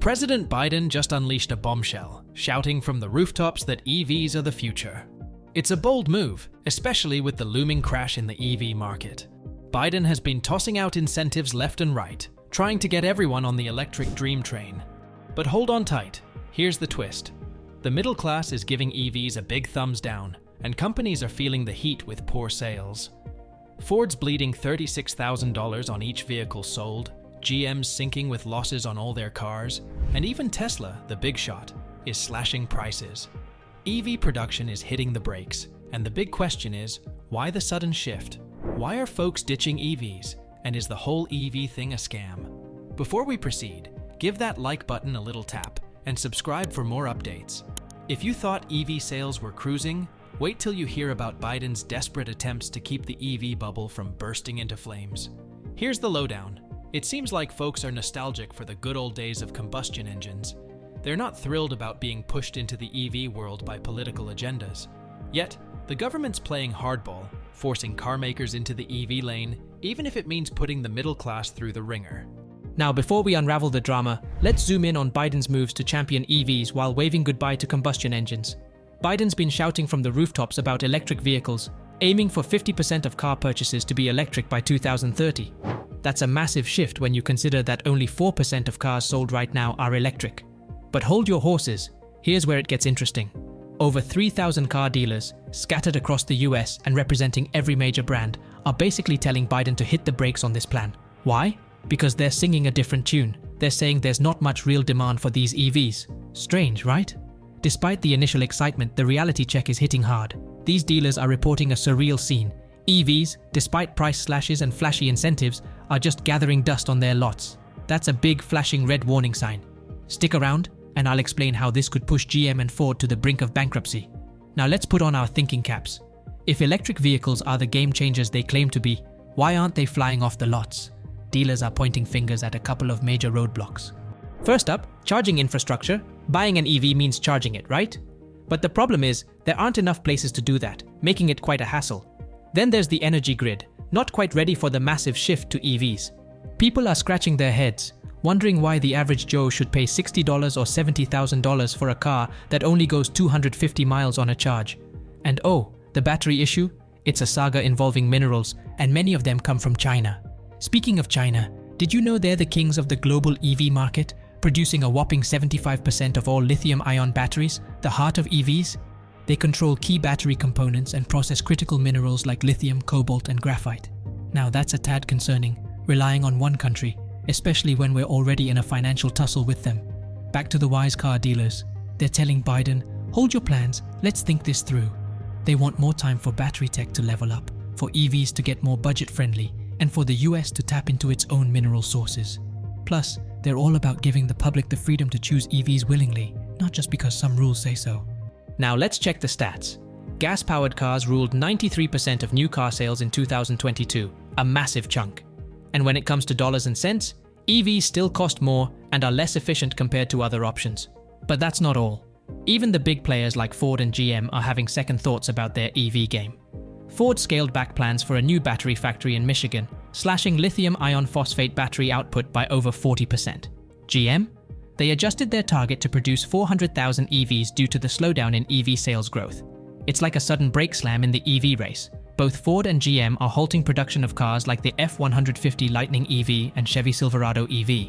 President Biden just unleashed a bombshell, shouting from the rooftops that EVs are the future. It's a bold move, especially with the looming crash in the EV market. Biden has been tossing out incentives left and right, trying to get everyone on the electric dream train. But hold on tight, here's the twist. The middle class is giving EVs a big thumbs down, and companies are feeling the heat with poor sales. Ford's bleeding $36,000 on each vehicle sold, GM's sinking with losses on all their cars, and even Tesla, the big shot, is slashing prices. EV production is hitting the brakes, and the big question is, why the sudden shift? Why are folks ditching EVs, and is the whole EV thing a scam? Before we proceed, give that like button a little tap, and subscribe for more updates. If you thought EV sales were cruising, wait till you hear about Biden's desperate attempts to keep the EV bubble from bursting into flames. Here's the lowdown. It seems like folks are nostalgic for the good old days of combustion engines. They're not thrilled about being pushed into the EV world by political agendas. Yet, the government's playing hardball, forcing car makers into the EV lane, even if it means putting the middle class through the ringer. Now, before we unravel the drama, let's zoom in on Biden's moves to champion EVs while waving goodbye to combustion engines. Biden's been shouting from the rooftops about electric vehicles, aiming for 50% of car purchases to be electric by 2030. That's a massive shift when you consider that only 4% of cars sold right now are electric. But hold your horses, here's where it gets interesting. Over 3,000 car dealers, scattered across the US and representing every major brand, are basically telling Biden to hit the brakes on this plan. Why? Because they're singing a different tune. They're saying there's not much real demand for these EVs. Strange, right? Despite the initial excitement, the reality check is hitting hard. These dealers are reporting a surreal scene. EVs, despite price slashes and flashy incentives, are just gathering dust on their lots. That's a big flashing red warning sign. Stick around, and I'll explain how this could push GM and Ford to the brink of bankruptcy. Now let's put on our thinking caps. If electric vehicles are the game changers they claim to be, why aren't they flying off the lots? Dealers are pointing fingers at a couple of major roadblocks. First up, charging infrastructure. Buying an EV means charging it, right? But the problem is, there aren't enough places to do that, making it quite a hassle. Then there's the energy grid, not quite ready for the massive shift to EVs. People are scratching their heads, wondering why the average Joe should pay $60 or $70,000 for a car that only goes 250 miles on a charge. And oh, the battery issue? It's a saga involving minerals, and many of them come from China. Speaking of China, did you know they're the kings of the global EV market, producing a whopping 75% of all lithium-ion batteries, the heart of EVs? They control key battery components and process critical minerals like lithium, cobalt, and graphite. Now that's a tad concerning, relying on one country, especially when we're already in a financial tussle with them. Back to the wise car dealers. They're telling Biden, hold your plans, let's think this through. They want more time for battery tech to level up, for EVs to get more budget-friendly, and for the US to tap into its own mineral sources. Plus, they're all about giving the public the freedom to choose EVs willingly, not just because some rules say so. Now let's check the stats. Gas-powered cars ruled 93% of new car sales in 2022, a massive chunk. And when it comes to dollars and cents, EVs still cost more and are less efficient compared to other options. But that's not all. Even the big players like Ford and GM are having second thoughts about their EV game. Ford scaled back plans for a new battery factory in Michigan, slashing lithium iron phosphate battery output by over 40%. GM? They adjusted their target to produce 400,000 EVs due to the slowdown in EV sales growth. It's like a sudden brake slam in the EV race. Both Ford and GM are halting production of cars like the F-150 Lightning EV and Chevy Silverado EV.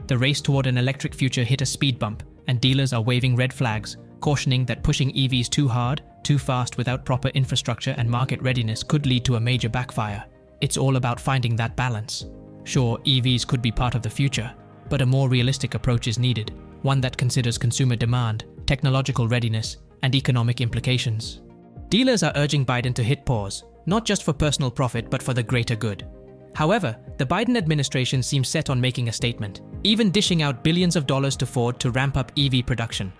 The race toward an electric future hit a speed bump, and dealers are waving red flags, cautioning that pushing EVs too hard, too fast without proper infrastructure and market readiness could lead to a major backfire. It's all about finding that balance. Sure, EVs could be part of the future, but a more realistic approach is needed, one that considers consumer demand, technological readiness, and economic implications. Dealers are urging Biden to hit pause, not just for personal profit but for the greater good. However, the Biden administration seems set on making a statement, even dishing out billions of dollars to Ford to ramp up EV production.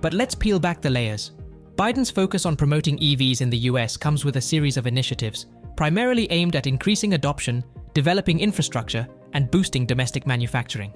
But let's peel back the layers. Biden's focus on promoting EVs in the US comes with a series of initiatives, primarily aimed at increasing adoption, developing infrastructure, and boosting domestic manufacturing.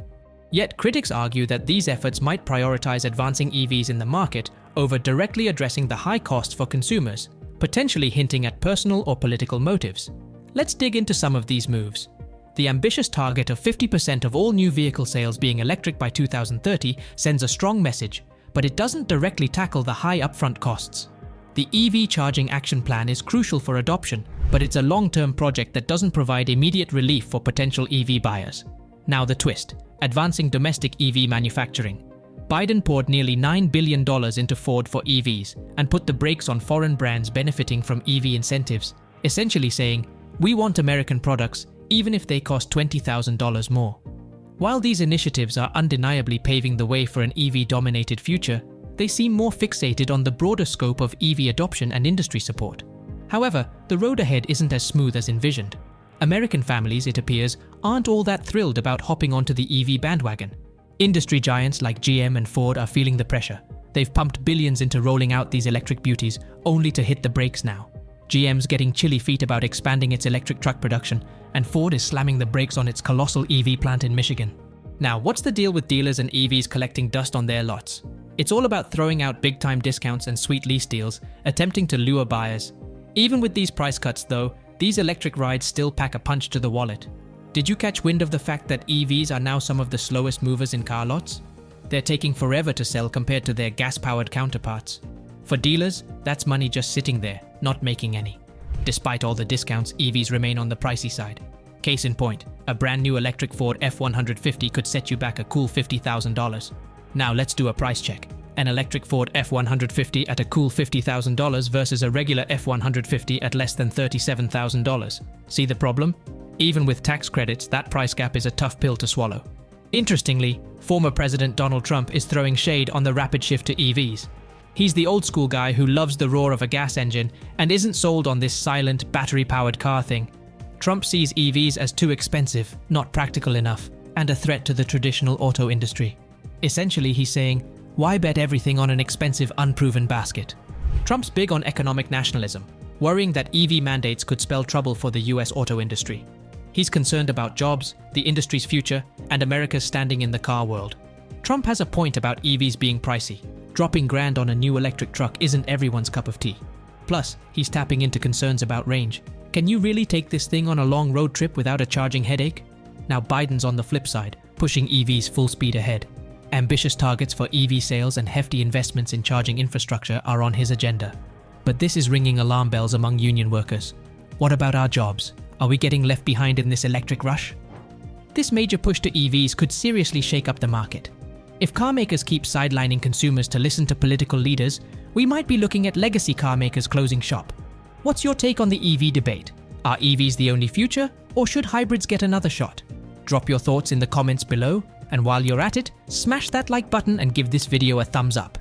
Yet critics argue that these efforts might prioritize advancing EVs in the market over directly addressing the high costs for consumers, potentially hinting at personal or political motives. Let's dig into some of these moves. The ambitious target of 50% of all new vehicle sales being electric by 2030 sends a strong message, but it doesn't directly tackle the high upfront costs. The EV charging action plan is crucial for adoption, but it's a long-term project that doesn't provide immediate relief for potential EV buyers. Now the twist: advancing domestic EV manufacturing. Biden poured nearly $9 billion into Ford for EVs and put the brakes on foreign brands benefiting from EV incentives, essentially saying, "We want American products, even if they cost $20,000 more." While these initiatives are undeniably paving the way for an EV-dominated future, they seem more fixated on the broader scope of EV adoption and industry support. However, the road ahead isn't as smooth as envisioned. American families, it appears, aren't all that thrilled about hopping onto the EV bandwagon. Industry giants like GM and Ford are feeling the pressure. They've pumped billions into rolling out these electric beauties, only to hit the brakes now. GM's getting chilly feet about expanding its electric truck production, and Ford is slamming the brakes on its colossal EV plant in Michigan. Now, what's the deal with dealers and EVs collecting dust on their lots? It's all about throwing out big-time discounts and sweet lease deals, attempting to lure buyers. Even with these price cuts, though, these electric rides still pack a punch to the wallet. Did you catch wind of the fact that EVs are now some of the slowest movers in car lots? They're taking forever to sell compared to their gas-powered counterparts. For dealers, that's money just sitting there, not making any. Despite all the discounts, EVs remain on the pricey side. Case in point, a brand new electric Ford F-150 could set you back a cool $50,000. Now let's do a price check. An electric Ford F-150 at a cool $50,000 versus a regular F-150 at less than $37,000. See the problem? Even with tax credits, that price gap is a tough pill to swallow. Interestingly, former President Donald Trump is throwing shade on the rapid shift to EVs. He's the old school guy who loves the roar of a gas engine and isn't sold on this silent, battery-powered car thing. Trump sees EVs as too expensive, not practical enough, and a threat to the traditional auto industry. Essentially, he's saying, why bet everything on an expensive, unproven basket? Trump's big on economic nationalism, worrying that EV mandates could spell trouble for the US auto industry. He's concerned about jobs, the industry's future, and America's standing in the car world. Trump has a point about EVs being pricey. Dropping grand on a new electric truck isn't everyone's cup of tea. Plus, he's tapping into concerns about range. Can you really take this thing on a long road trip without a charging headache? Now Biden's on the flip side, pushing EVs full speed ahead. Ambitious targets for EV sales and hefty investments in charging infrastructure are on his agenda. But this is ringing alarm bells among union workers. What about our jobs? Are we getting left behind in this electric rush? This major push to EVs could seriously shake up the market. If car makers keep sidelining consumers to listen to political leaders, we might be looking at legacy car makers closing shop. What's your take on the EV debate? Are EVs the only future, or should hybrids get another shot? Drop your thoughts in the comments below, and while you're at it, smash that like button and give this video a thumbs up.